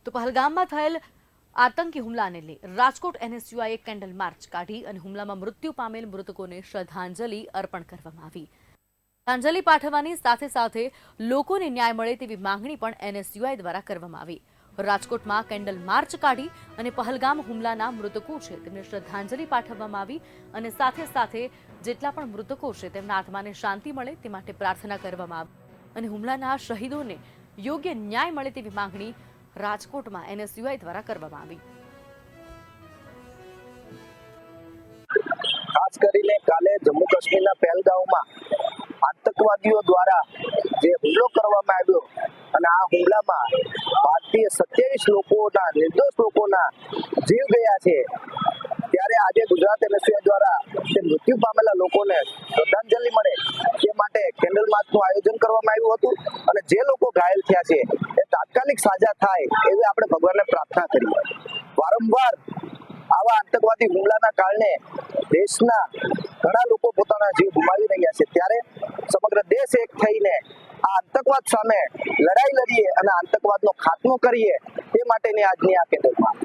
તો પહલગામમાં થયેલ આતંકી હુમલાને લઈ રાજકોટ એનએસયુઆઈએ કેન્ડલ માર્ચ કાઢી અને હુમલામાં મૃત્યુ પામેલ મૃતકોને શ્રદ્ધાંજલિ અર્પણ કરવામાં આવી। શ્રદ્ધાંજલિ પાઠવવાની સાથે સાથે લોકોને ન્યાય મળે તેવી માંગણી પણ એનએસયુઆઈ દ્વારા કરવામાં આવી। રાજકોટમાં કેન્ડલ માર્ચ કાઢી અને પહલગામ હુમલાના મૃતકો છે તેમને શ્રદ્ધાંજલિ પાઠવવામાં આવી અને સાથે સાથે જેટલા પણ મૃતકો છે તેમના આત્માને શાંતિ મળે તે માટે પ્રાર્થના કરવામાં આવી અને હુમલાના શહીદોને યોગ્ય ન્યાય મળે તેવી માંગણી રાજકોટમાં એનએસયુઆઈ દ્વારા કરવામાં આવી। ખાસ કરીને કાલે જમ્મુ કાશ્મીરના પહેલગામમાં આતંકવાદીઓ દ્વારા જે હુમલો કરવામાં આવ્યો અને આ હુમલામાં ભારતીય 27 લોકોના નિર્દોષ લોકોના જીવ ગયા છે, ત્યારે આજે ગુજરાત એનએસયુઆઈ દ્વારા તે મૃત્યુ પામેલા લોકોને શ્રદ્ધાંજલિ મળે તે માટે કેન્ડલ માર્ચનું આયોજન કરવામાં આવ્યું હતું અને જે લોકો ઘાયલ થયા છે એ તાત્કાલિક સાજા થાય એવી આપણે ભગવાનને પ્રાર્થના કરી। વારંવાર આવા આતંકવાદી હુમલાના કારણે દેશના ઘણા લોકો પોતાના જીવ ગુમાવી રહ્યા છે, ત્યારે સમગ્ર દેશ એક થઈને આ આતંકવાદ સામે લડાઈ લડીએ અને આતંકવાદનો ખાત્મો કરીએ તે માટેની આજની આ કેન્ડલ માર્ચ।